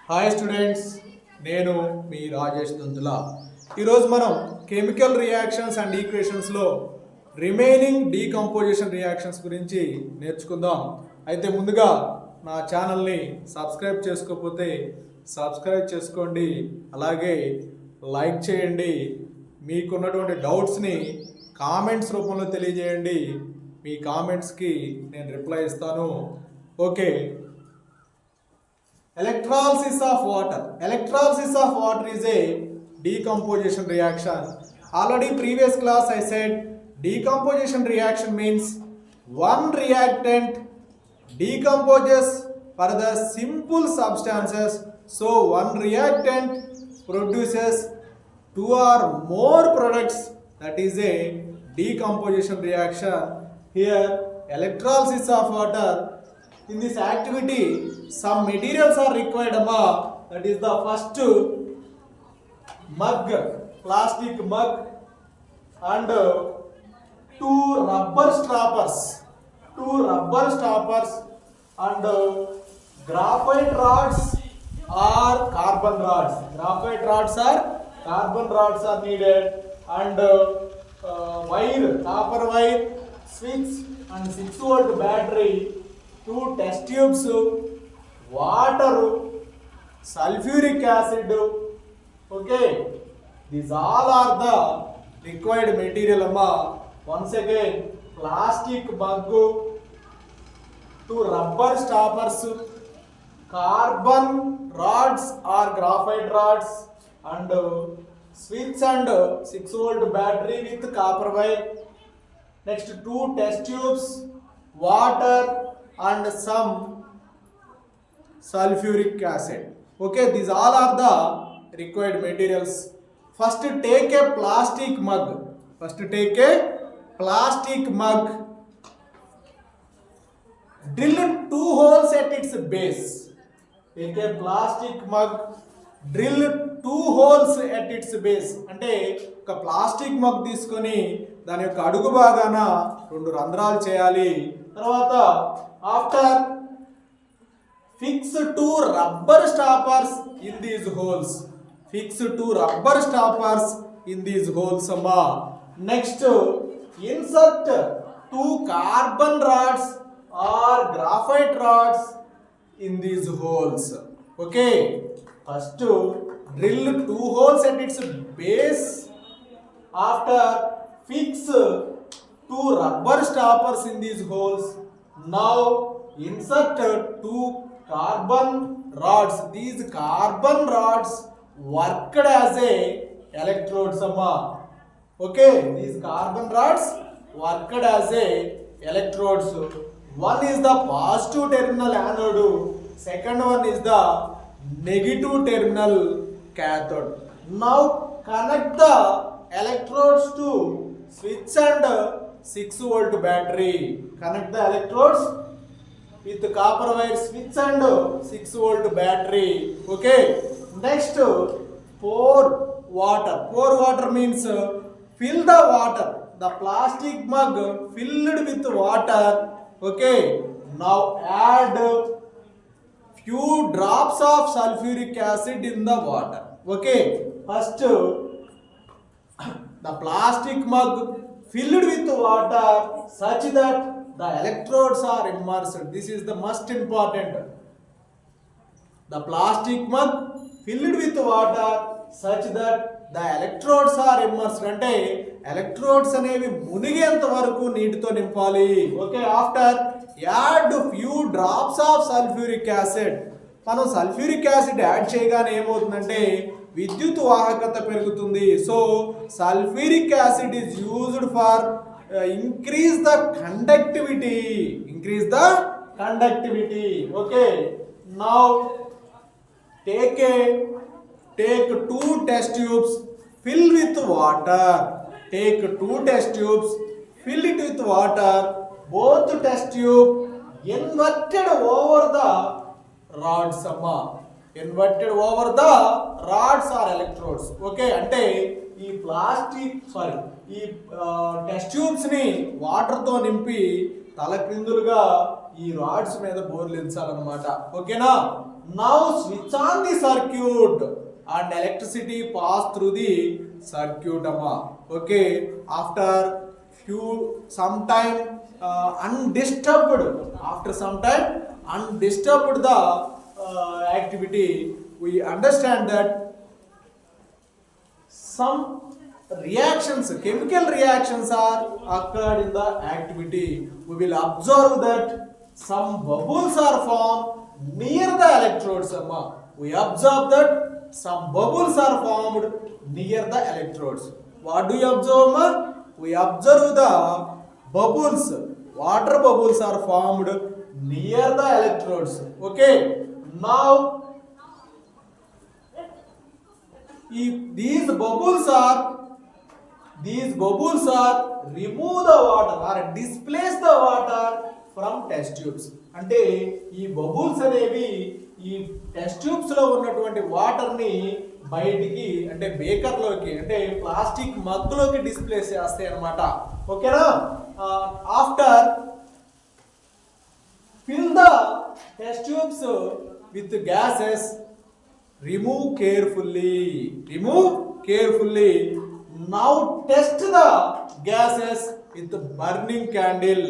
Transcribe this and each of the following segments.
Hi students, నేను మీ రాజేష్ దుంతుల. ఈరోజు మనం కెమికల్ రియాక్షన్స్ అండ్ ఈక్వేషన్స్లో రిమైనింగ్ డీకంపోజిషన్ రియాక్షన్స్ గురించి నేర్చుకుందాం. అయితే ముందుగా నా ఛానల్ని సబ్స్క్రైబ్ చేసుకోకపోతే సబ్స్క్రైబ్ చేసుకోండి, అలాగే లైక్ చేయండి. మీకున్నటువంటి డౌట్స్ని కామెంట్స్ రూపంలో తెలియజేయండి. మీ కామెంట్స్కి నేను రిప్లై ఇస్తాను. Okay. Electrolysis of water. Electrolysis of water is a decomposition reaction. Already previous class I said decomposition reaction means one reactant decomposes for the simple substances. So one reactant produces two or more products. That is a decomposition reaction. Here electrolysis of water. In this activity, some materials are required. That is the first mug, plastic mug, and two rubber stoppers, and graphite rods or carbon rods. Graphite rods or carbon rods are needed, and wire, copper wire, switch, and 6-volt battery. Two test tubes, water, sulfuric acid. Okay, these all are the required material. Once again, plastic mug, two rubber stoppers, carbon rods or graphite rods, and switch and 6-volt battery with copper wire. Next, two test tubes, water, and some sulfuric acid. Okay, these all are the required materials. First take a plastic mug. Drill 2 holes at its base. Take a plastic mug, drill 2 holes at its base. అంటే ఒక plastic mug తీసుకొని దాని యొక్క అడుగు భాగాన 2 రంధ్రాలు చేయాలి. తర్వాత after fix 2 rubber stoppers in these holes. Next, insert 2 carbon rods or graphite rods in these holes. Okay, first drill 2 holes at its base. After fix 2 rubber stoppers in these holes. Now insert 2 carbon rods. These carbon rods worked as a electrodes. Okay, these carbon rods worked as a electrodes. One is the positive terminal anode, second one is the negative terminal cathode. Now connect the electrodes to switch and 6-volt battery. Connect the electrodes with copper wire, switch and 6-volt battery. Okay. Next, pour water means fill the water. The plastic mug filled with water. Okay. Now add few drops of sulfuric acid in the water. Okay. First, the plastic mug filled with water such that the electrodes are immersed. This is the most important. The plastic mug filled with water such that the electrodes are immersed. అంటే electrodes అనేవి మునిగేంత వరకు నీటితో నింపాలి. Okay. after add few drops of sulfuric acid. మనం sulphuric acid add చేయగానే ఏమవుతుందంటే విద్యుత్ వాహకత పెరుగుతుంది. So sulphuric acid is used for increase the conductivity. Okay, now take 2 test tubes, fill with water. Fill it with water. Both test tube inverted over the rods. Inverted over the rods or electrodes. Okay, అంటే ఈ test tubes ని water తో నింపి తలక్రిందులుగా ఈ rods మీద బోర్లించాలన్నమాట. ఓకేనా? Now switch on the circuit and electricity pass through the circuit amma. Okay, after some time undisturbed, after some time undisturbed the activity, we understand that some reactions, chemical reactions are occurred in the activity. We will observe that some bubbles are formed near the electrodes amma. We observe that some bubbles are formed near the electrodes. What do you observe ma? We observe the bubbles, water bubbles are formed near the electrodes. Okay, now if these bubbles are remove the water or displace the water from test tubes. అంటే ఈ bubbles అనేవి ఈ test tubes లో ఉన్నటువంటి water ని బయటికి అంటే baker లోకి అంటే ప్లాస్టిక్ మగ్ లోకి డిస్ప్లేస్ చేస్తాయి అన్నమాట. ఓకేనా? After fill the test tubes with gases, remove carefully. Now test the gases with burning candle.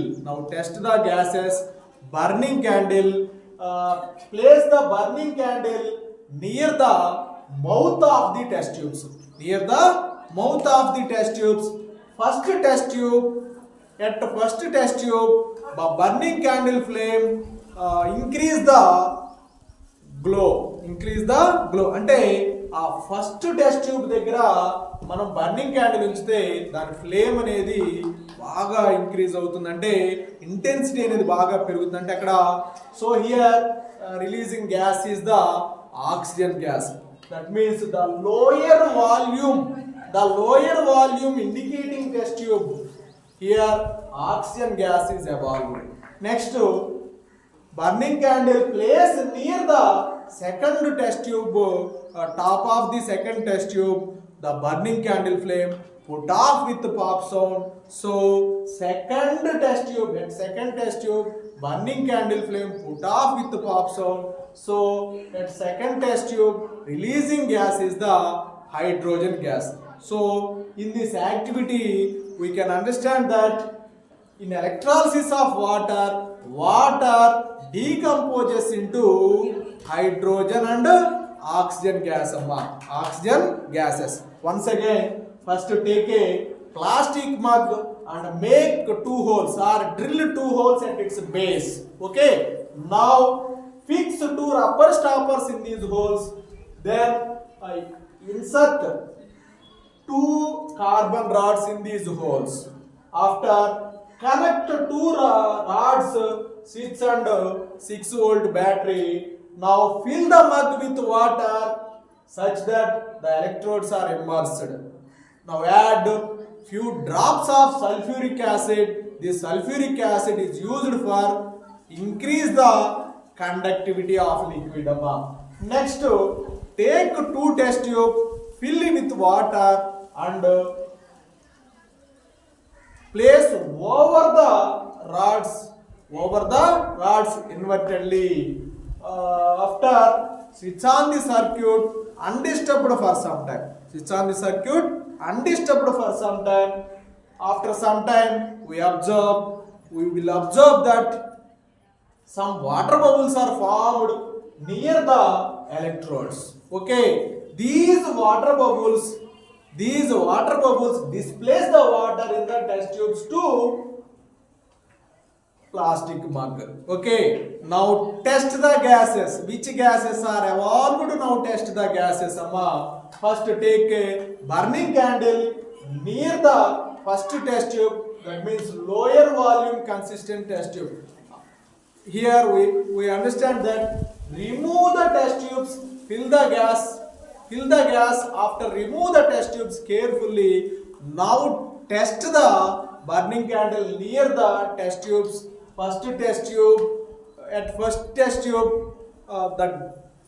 Place the burning candle near the mouth of the test tubes. First test tube, the burning candle flame increase the glow. అంటే ఆ first test tube దగ్గర మనం burning candle ఉంచితే దాని flame అనేది బాగా increase అవుతుంది, అంటే ఇంటెన్సిటీ అనేది బాగా పెరుగుతుంది. అంటే అక్కడ so here releasing gas is the oxygen gas. That means the lower volume indicating test tube, here oxygen gas is evolved. Next, burning candle placed near the second test tube, top of the second test tube, the burning candle flame put off with pop sound. So second test tube burning candle flame put off with pop sound. So at second test tube releasing gas is the hydrogen gas. So in this activity we can understand that in electrolysis of water decomposes into hydrogen and oxygen gas amma. Oxygen gases. Once again, first take a plastic mug and make 2 holes or drill 2 holes at its base. Okay, now fix 2 rubber stoppers in these holes. Then insert 2 carbon rods in these holes. After connect 2 rods, switch and 6-volt battery. Now fill the mug with water such that the electrodes are immersed. Now add few drops of sulfuric acid. This sulfuric acid is used for increase the conductivity of liquid. Next, take 2 test tubes, fill it with water and place over the rods invertedly. After switch on the circuit undisturbed for some time. After some time we will observe that some water bubbles are formed near the electrodes. Okay, these water bubbles displace the water in the test tubes to plastic mug. Okay, now test the gases. Which gases are evolved? Now test the gases amma. First take a burning candle near the first test tube, that means lower volume consistent test tube. Here we understand that remove the test tubes, fill the gas. After remove the test tubes carefully. Now test the burning candle near the test tubes. First test tube, the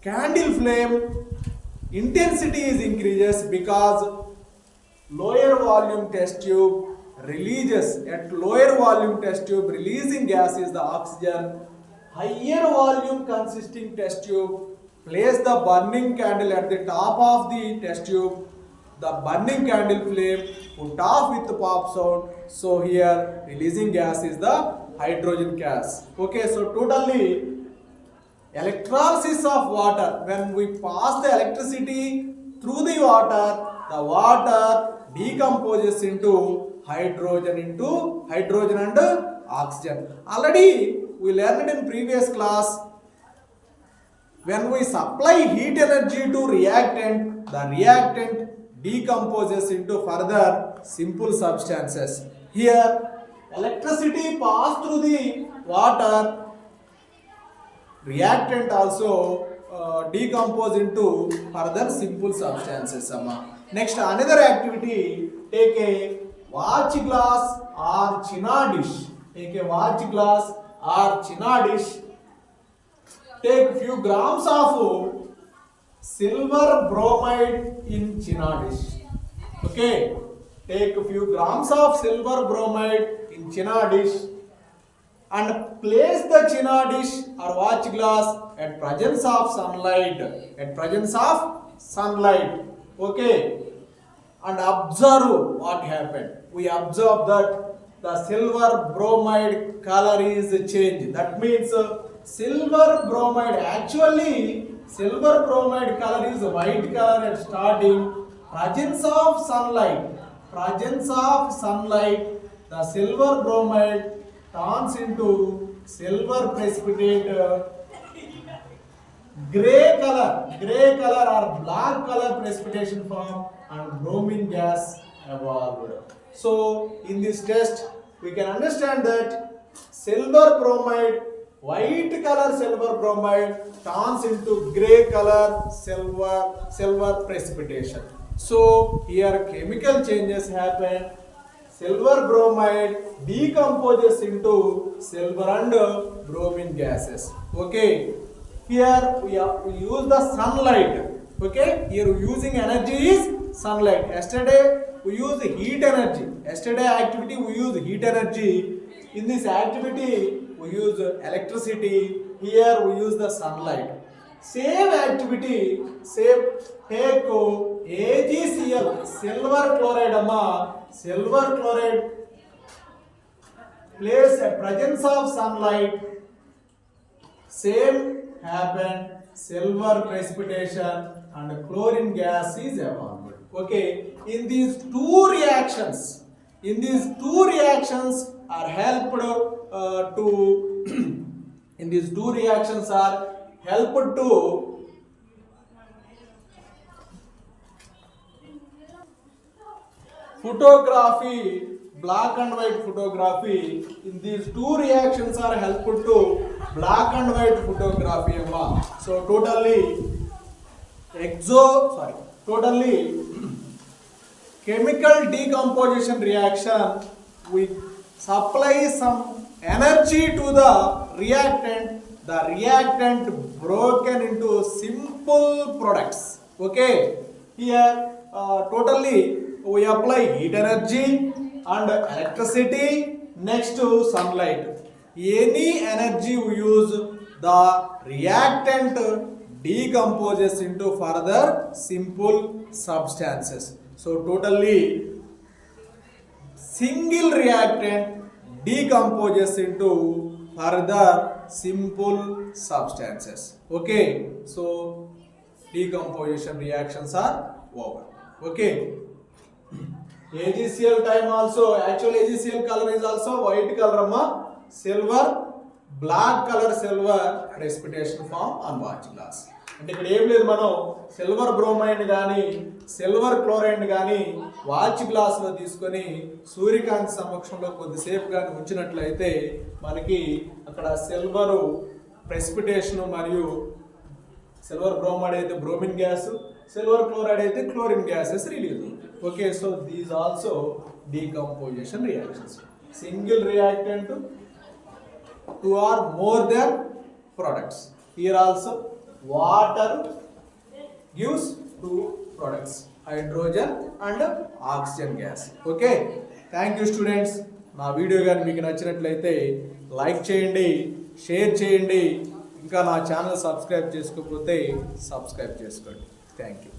candle flame intensity is increases because lower volume test tube releases at lower volume test tube releasing gas is the oxygen. Higher volume consisting test tube, place the burning candle at the top of the test tube. The burning candle flame put off with the pop sound. So here releasing gas is the hydrogen gas. Okay, so totally electrolysis of water, when we pass the electricity through the water decomposes into hydrogen and oxygen. Already we learned in previous class, when we supply heat energy to reactant, the reactant decomposes into further simple substances. Here electricity passed through the water, reactant also decompose into further simple substances. Next, another activity, take a watch glass or china dish. Take a watch glass or china dish. Take few grams of silver bromide in china dish. Okay, take a few grams of silver bromide in china dish and place the china dish or watch glass at presence of sunlight. Okay, and observe what happened. We observe that the silver bromide color is changed. That means silver bromide, actually silver bromide color is white color at starting. Presence of sunlight, the silver bromide turns into silver precipitate, gray color or black color precipitation form, and bromine gas evolved. So in this test we can understand that silver bromide, white color silver bromide turns into gray color silver precipitation. So here chemical changes happen. Silver bromide decomposes into silver and bromine gases. Okay, here we use the sunlight. Okay, here using energy is sunlight. Yesterday we use heat energy. Yesterday activity we use heat energy. In this activity we use electricity. Here we use the sunlight. Same activity, take AgCl, silver chloride, silver chloride, place a presence of sunlight, same happened, silver precipitation and chlorine gas is evolved. Okay, in these two reactions are helped to in these two reactions are helped to photography, black and white photography. In these two reactions are helpful to black and white photography. So totally chemical decomposition reaction, we supply some energy to the reactant broken into simple products. Okay, here totally we apply heat energy and electricity next to sunlight. Any energy we use, the reactant decomposes into further simple substances. So totally single reactant decomposes into further simple substances. Okay, so decomposition reactions are over. Okay, AgCl time also, actually AgCl color is also white color, silver, black color silver precipitation form on watch glass. అంటే ఇక్కడ ఏం లేదు, మనం silver bromide కానీ silver chloride కానీ watch గ్లాస్లో తీసుకొని సూర్యకాంతి సమక్షంలో కొద్దిసేపు కానీ ఉంచినట్లయితే మనకి అక్కడ సిల్వరు ప్రెసిపిటేషన్ మరియు సిల్వర్ బ్రోమైడ్ అయితే బ్రోమిన్ గ్యాస్, సిల్వర్ క్లోరైడ్ అయితే chlorine gases release. Okay, so these also decomposition reactions. Single reactant, two or more than products. Here also water gives two products, hydrogen and oxygen gas. Okay. Thank you students. నా video కానీ మీకు నచ్చినట్లయితే like చేయండి, share చేయండి. ఇంకా నా channel subscribe చేసుకోకపోతే subscribe చేసుకోండి. Thank you.